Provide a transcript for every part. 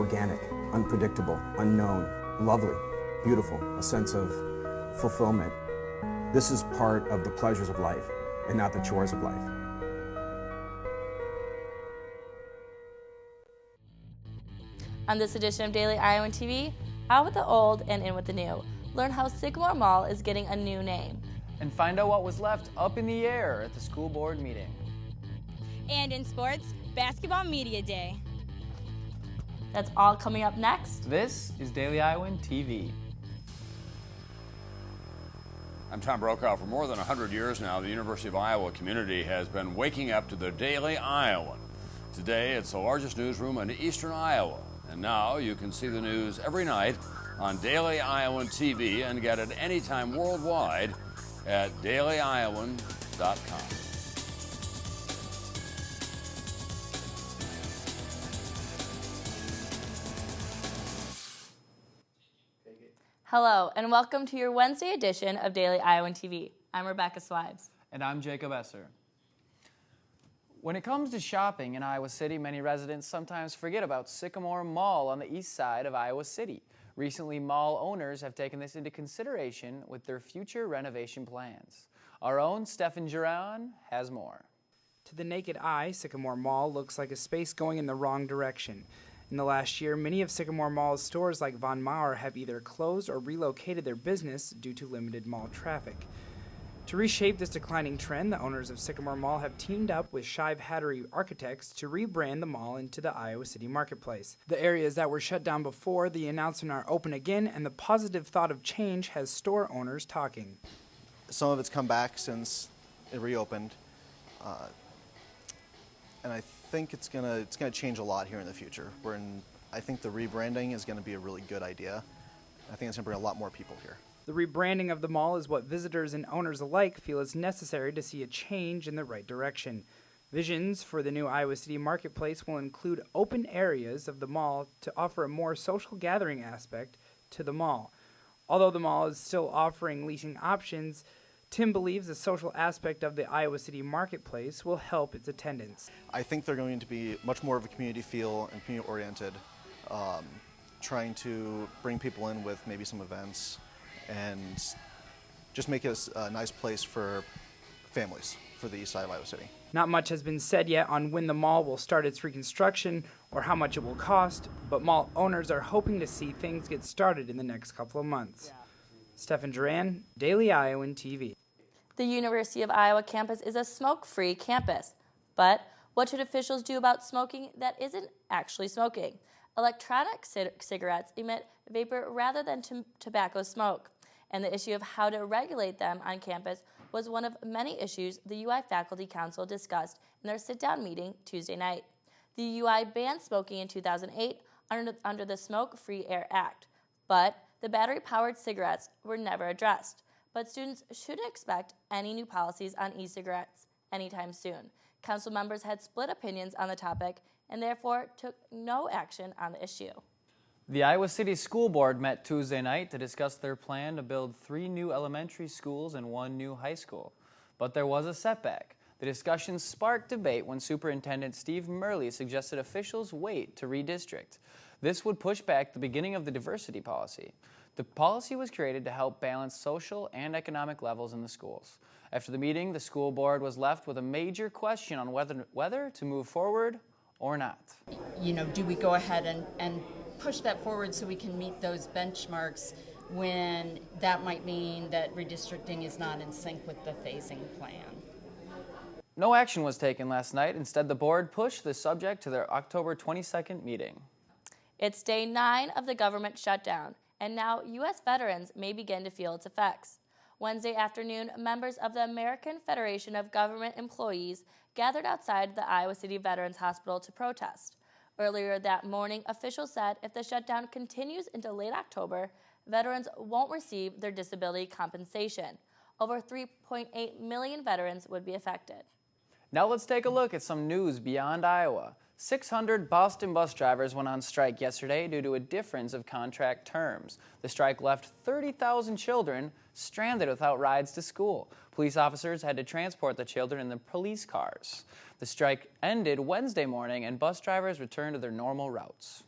organic, unpredictable, unknown, lovely, beautiful, a sense of fulfillment. This is part of the pleasures of life and not the chores of life. On this edition of Daily Iowan TV, out with the old and in with the new. Learn how Sycamore Mall is getting a new name. And find out what was left up in the air at the school board meeting. And in sports, Basketball Media Day. That's all coming up next. This is Daily Iowan TV. I'm Tom Brokaw. For more than 100 years now, the University of Iowa community has been waking up to the Daily Iowan. Today, it's the largest newsroom in eastern Iowa. And now you can see the news every night on Daily Iowan TV and get it anytime worldwide at dailyiowan.com. Hello, and welcome to your Wednesday edition of Daily Iowan TV. I'm Rebecca Swives. And I'm Jacob Esser. When it comes to shopping in Iowa City, many residents sometimes forget about Sycamore Mall on the east side of Iowa City. Recently, mall owners have taken this into consideration with their future renovation plans. Our own Stefan Duran has more. To the naked eye, Sycamore Mall looks like a space going in the wrong direction. In the last year, many of Sycamore Mall's stores like Von Maur have either closed or relocated their business due to limited mall traffic. To reshape this declining trend, the owners of Sycamore Mall have teamed up with Shive Hattery Architects to rebrand the mall into the Iowa City Marketplace. The areas that were shut down before the announcement are open again, and the positive thought of change has store owners talking. Some of it's come back since it reopened, and I think it's gonna change a lot here in the future. I think the rebranding is gonna be a really good idea. I think it's gonna bring a lot more people here. The rebranding of the mall is what visitors and owners alike feel is necessary to see a change in the right direction. Visions for the new Iowa City Marketplace will include open areas of the mall to offer a more social gathering aspect to the mall. Although the mall is still offering leasing options, Tim believes the social aspect of the Iowa City Marketplace will help its attendance. I think they're going to be much more of a community feel and community-oriented, trying to bring people in with maybe some events and just make it a nice place for families for the east side of Iowa City. Not much has been said yet on when the mall will start its reconstruction or how much it will cost, but mall owners are hoping to see things get started in the next couple of months. Stefan Duran, Daily Iowan TV. The University of Iowa campus is a smoke-free campus. But what should officials do about smoking that isn't actually smoking? Electronic cigarettes emit vapor rather than tobacco smoke, and the issue of how to regulate them on campus was one of many issues the UI Faculty Council discussed in their sit-down meeting Tuesday night. The UI banned smoking in 2008 under the Smoke-Free Air Act, but the battery-powered cigarettes were never addressed. But students shouldn't expect any new policies on e-cigarettes anytime soon. Council members had split opinions on the topic and therefore took no action on the issue. The Iowa City School Board met Tuesday night to discuss their plan to build 3 new elementary schools and 1 new high school. But there was a setback. The discussion sparked debate when Superintendent Steve Murley suggested officials wait to redistrict. This would push back the beginning of the diversity policy. The policy was created to help balance social and economic levels in the schools. After the meeting, the school board was left with a major question on whether to move forward or not. You know, do we go ahead and push that forward so we can meet those benchmarks when that might mean that redistricting is not in sync with the phasing plan? No action was taken last night. Instead, the board pushed the subject to their October 22nd meeting. It's day 9 of the government shutdown, and now U.S. veterans may begin to feel its effects. Wednesday afternoon, members of the American Federation of Government Employees gathered outside the Iowa City Veterans Hospital to protest. Earlier that morning, officials said if the shutdown continues into late October, veterans won't receive their disability compensation. Over 3.8 million veterans would be affected. Now let's take a look at some news beyond Iowa. 600 Boston bus drivers went on strike yesterday due to a difference of contract terms. The strike left 30,000 children stranded without rides to school. Police officers had to transport the children in the police cars. The strike ended Wednesday morning and bus drivers returned to their normal routes.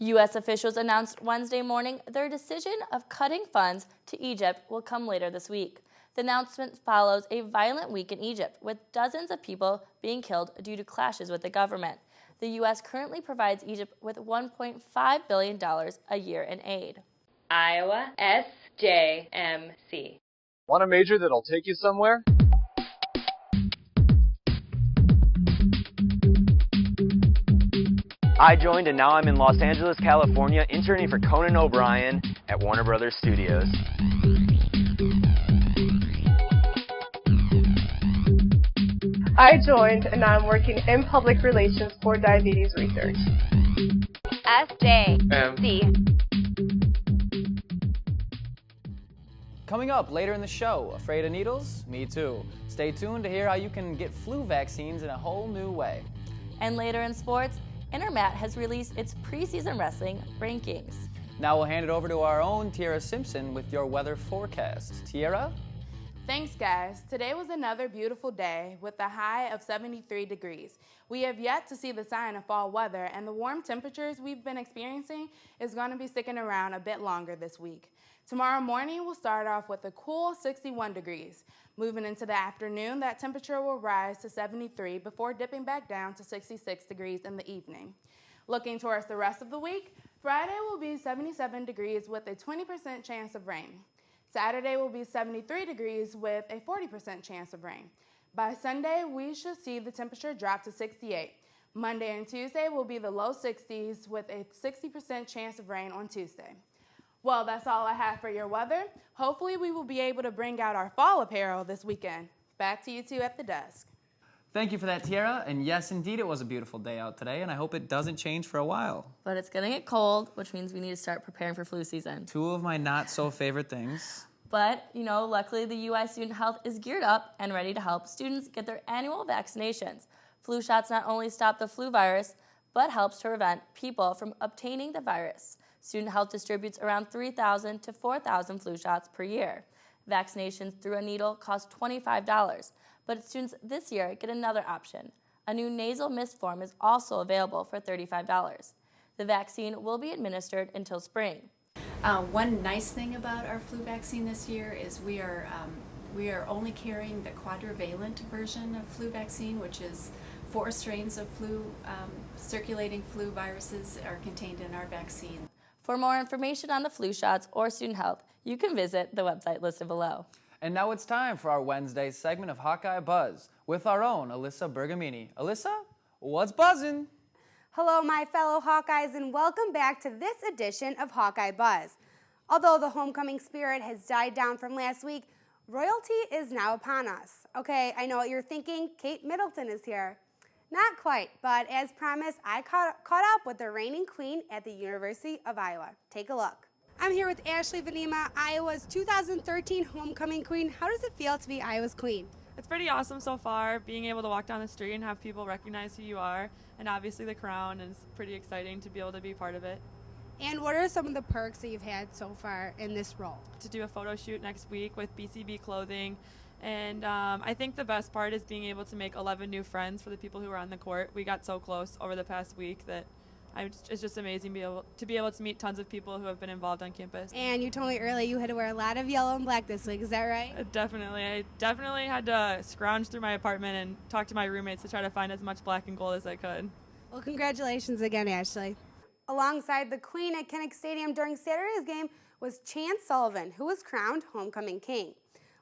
U.S. officials announced Wednesday morning their decision of cutting funds to Egypt will come later this week. The announcement follows a violent week in Egypt, with dozens of people being killed due to clashes with the government. The U.S. currently provides Egypt with $1.5 billion a year in aid. Iowa SJMC. Want a major that'll take you somewhere? I joined and now I'm in Los Angeles, California, interning for Conan O'Brien at Warner Brothers Studios. I joined and now I'm working in public relations for diabetes research. SJMC. Coming up later in the show, afraid of needles? Me too. Stay tuned to hear how you can get flu vaccines in a whole new way. And later in sports, Intermat has released its preseason wrestling rankings. Now we'll hand it over to our own Tiara Simpson with your weather forecast. Tiara? Thanks, guys. Today was another beautiful day with a high of 73 degrees. We have yet to see the sign of fall weather, and the warm temperatures we've been experiencing is going to be sticking around a bit longer this week. Tomorrow morning, we'll start off with a cool 61 degrees. Moving into the afternoon, that temperature will rise to 73 before dipping back down to 66 degrees in the evening. Looking towards the rest of the week, Friday will be 77 degrees with a 20% chance of rain. Saturday will be 73 degrees with a 40% chance of rain. By Sunday, we should see the temperature drop to 68. Monday and Tuesday will be the low 60s with a 60% chance of rain on Tuesday. Well, that's all I have for your weather. Hopefully we will be able to bring out our fall apparel this weekend. Back to you two at the desk. Thank you for that, Tiara. And yes, indeed, it was a beautiful day out today, and I hope it doesn't change for a while. But it's going to get cold, which means we need to start preparing for flu season. Two of my not-so-favorite things. But, luckily the UI Student Health is geared up and ready to help students get their annual vaccinations. Flu shots not only stop the flu virus, but helps to prevent people from obtaining the virus. Student Health distributes around 3,000 to 4,000 flu shots per year. Vaccinations through a needle cost $25, but students this year get another option. A new nasal mist form is also available for $35. The vaccine will be administered until spring. One nice thing about our flu vaccine this year is we are only carrying the quadrivalent version of flu vaccine, which is 4 strains of circulating flu viruses are contained in our vaccine. For more information on the flu shots or Student Health, you can visit the website listed below. And now it's time for our Wednesday segment of Hawkeye Buzz with our own Alyssa Bergamini. Alyssa, what's buzzing? Hello, my fellow Hawkeyes, and welcome back to this edition of Hawkeye Buzz. Although the homecoming spirit has died down from last week, royalty is now upon us. Okay, I know what you're thinking. Kate Middleton is here. Not quite, but as promised, I caught up with the reigning queen at the University of Iowa. Take a look. I'm here with Ashley Vanema, Iowa's 2013 homecoming queen. How does it feel to be Iowa's queen? It's pretty awesome so far, being able to walk down the street and have people recognize who you are, and obviously the crown is pretty exciting to be able to be part of it. And what are some of the perks that you've had so far in this role? To do a photo shoot next week with BCB Clothing, and I think the best part is being able to make 11 new friends for the people who are on the court. We got so close over the past week that it's just amazing to be able to meet tons of people who have been involved on campus. And you told me earlier you had to wear a lot of yellow and black this week. Is that right? Definitely. I definitely had to scrounge through my apartment and talk to my roommates to try to find as much black and gold as I could. Well, congratulations again, Ashley. Alongside the queen at Kinnick Stadium during Saturday's game was Chance Sullivan, who was crowned homecoming king.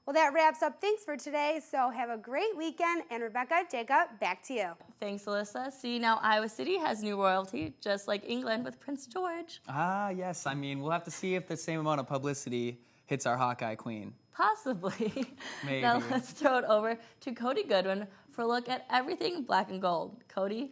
Well, that wraps up things for today, so have a great weekend. And Rebecca, Jacob, back to you. Thanks, Alyssa. See, now Iowa City has new royalty, just like England with Prince George. Ah, yes. I mean, we'll have to see if the same amount of publicity hits our Hawkeye queen. Possibly. Maybe. Now let's throw it over to Cody Goodwin for a look at everything black and gold. Cody?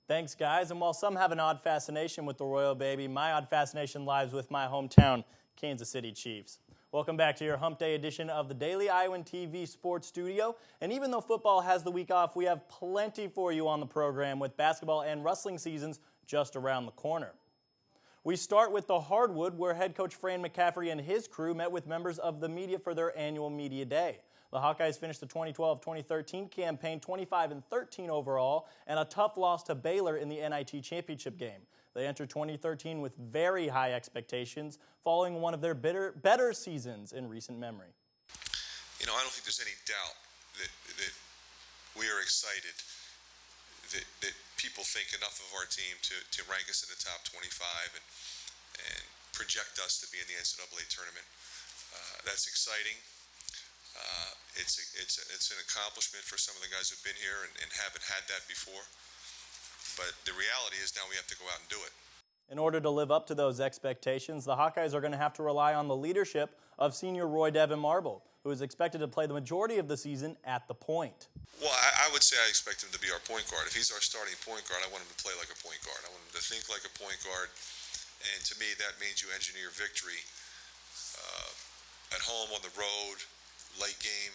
Thanks, guys. And while some have an odd fascination with the royal baby, my odd fascination lies with my hometown, Kansas City Chiefs. Welcome back to your Hump Day edition of the Daily Iowan TV Sports Studio. And even though football has the week off, we have plenty for you on the program with basketball and wrestling seasons just around the corner. We start with the hardwood, where head coach Fran McCaffrey and his crew met with members of the media for their annual media day. The Hawkeyes finished the 2012-2013 campaign 25-13 overall and a tough loss to Baylor in the NIT championship game. They entered 2013 with very high expectations, following one of their better seasons in recent memory. You know, I don't think there's any doubt that we are excited that people think enough of our team to rank us in the top 25 and project us to be in the NCAA tournament. That's exciting. It's an accomplishment for some of the guys who've been here and haven't had that before. But the reality is now we have to go out and do it. In order to live up to those expectations, the Hawkeyes are going to have to rely on the leadership of senior Roy Devin Marble, who is expected to play the majority of the season at the point. Well, I would say I expect him to be our point guard. If he's our starting point guard, I want him to play like a point guard. I want him to think like a point guard. And to me, that means you engineer victory at home, on the road, late game.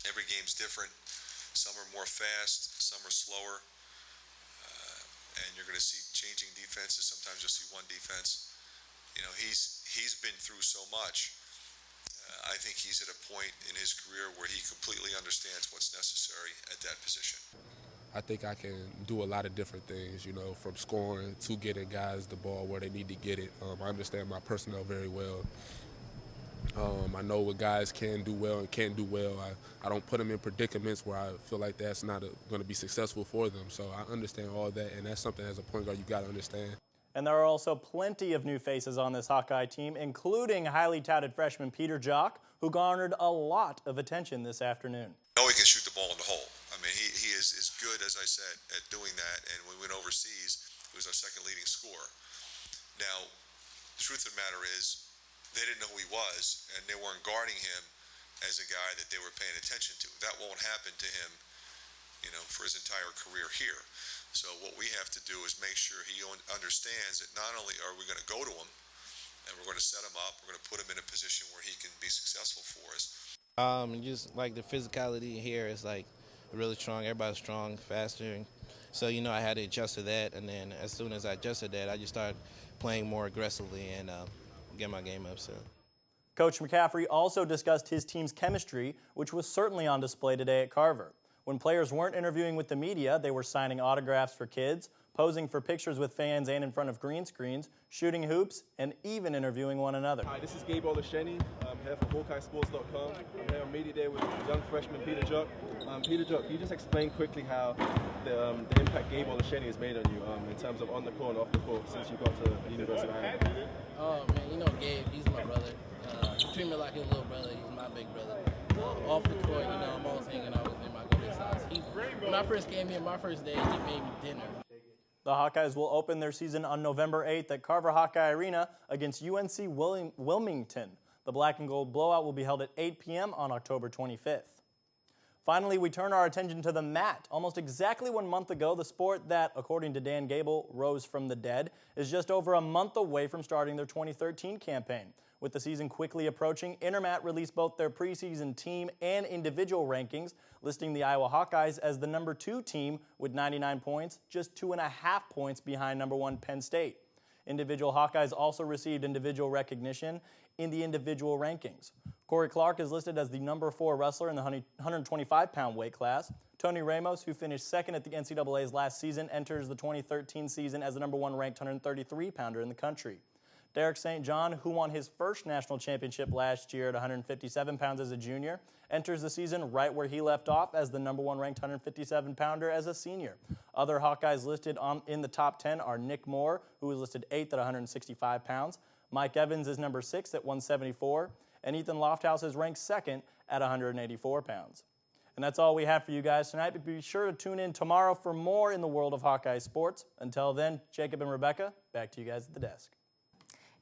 Every game's different. Some are more fast, some are slower. And you're going to see changing defenses. Sometimes you'll see one defense. You know, he's been through so much. I think he's at a point in his career where he completely understands what's necessary at that position. I think I can do a lot of different things, you know, from scoring to getting guys the ball where they need to get it. I understand my personnel very well. I know what guys can do well and can't do well. I don't put them in predicaments where I feel like that's not going to be successful for them. So I understand all that, and that's something as a point guard you got to understand. And there are also plenty of new faces on this Hawkeye team, including highly touted freshman Peter Jock, who garnered a lot of attention this afternoon. I know he can shoot the ball in the hole. I mean, he is as good, as I said, at doing that. And when we went overseas, he was our second leading scorer. Now, the truth of the matter is, they didn't know who he was, and they weren't guarding him as a guy that they were paying attention to. That won't happen to him, you know, for his entire career here. So what we have to do is make sure he understands that not only are we going to go to him, and we're going to set him up, we're going to put him in a position where he can be successful for us. Just like the physicality here is like really strong. Everybody's strong, faster. So, you know, I had to adjust to that, and then as soon as I adjusted that, I just started playing more aggressively and get my game up. So, Coach McCaffrey also discussed his team's chemistry, which was certainly on display today at Carver. When players weren't interviewing with the media, they were signing autographs for kids, posing for pictures with fans and in front of green screens, shooting hoops, and even interviewing one another. Hi, this is Gabe Olasheni. I'm here for HawkeyeSports.com. I'm here on Media Day with young freshman Peter Jock. Peter Jock, can you just explain quickly how the impact Gabe Olasheni has made on you in terms of on the court and off the court since you got to the University of Iowa? Oh man, you know Gabe, he's my brother. He treats me like his little brother. He's my big brother. Off the court, you know, I'm always hanging out with him. I go to his house. When I first came here, my first day, he made me dinner. The Hawkeyes will open their season on November 8th at Carver Hawkeye Arena against UNC Wilmington. The Black and Gold Blowout will be held at 8 p.m. on October 25th. Finally, we turn our attention to the mat. Almost exactly 1 month ago, the sport that, according to Dan Gable, rose from the dead, is just over a month away from starting their 2013 campaign. With the season quickly approaching, Intermat released both their preseason team and individual rankings, listing the Iowa Hawkeyes as the number 2 team with 99 points, just 2.5 points behind number 1 Penn State. Individual Hawkeyes also received individual recognition in the individual rankings. Corey Clark is listed as the number 4 wrestler in the 125-pound weight class. Tony Ramos, who finished second at the NCAA's last season, enters the 2013 season as the number 1 ranked 133-pounder in the country. Derek St. John, who won his first national championship last year at 157 pounds as a junior, enters the season right where he left off as the number 1 ranked 157-pounder as a senior. Other Hawkeyes listed in the top 10 are Nick Moore, who was listed 8th at 165 pounds. Mike Evans is number 6 at 174, and Ethan Lofthouse is ranked 2nd at 184 pounds. And that's all we have for you guys tonight, but be sure to tune in tomorrow for more in the world of Hawkeye sports. Until then, Jacob and Rebecca, back to you guys at the desk.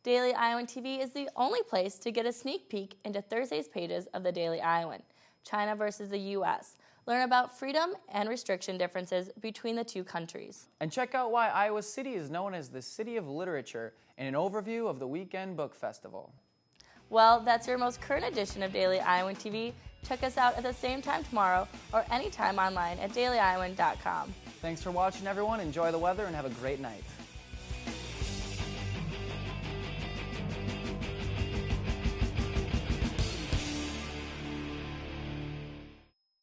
Daily Iowan TV is the only place to get a sneak peek into Thursday's pages of the Daily Iowan. China versus the U.S. Learn about freedom and restriction differences between the two countries. And check out why Iowa City is known as the City of Literature and an overview of the Weekend Book Festival. Well, that's your most current edition of Daily Iowan TV. Check us out at the same time tomorrow or anytime online at dailyiowan.com. Thanks for watching, everyone. Enjoy the weather and have a great night.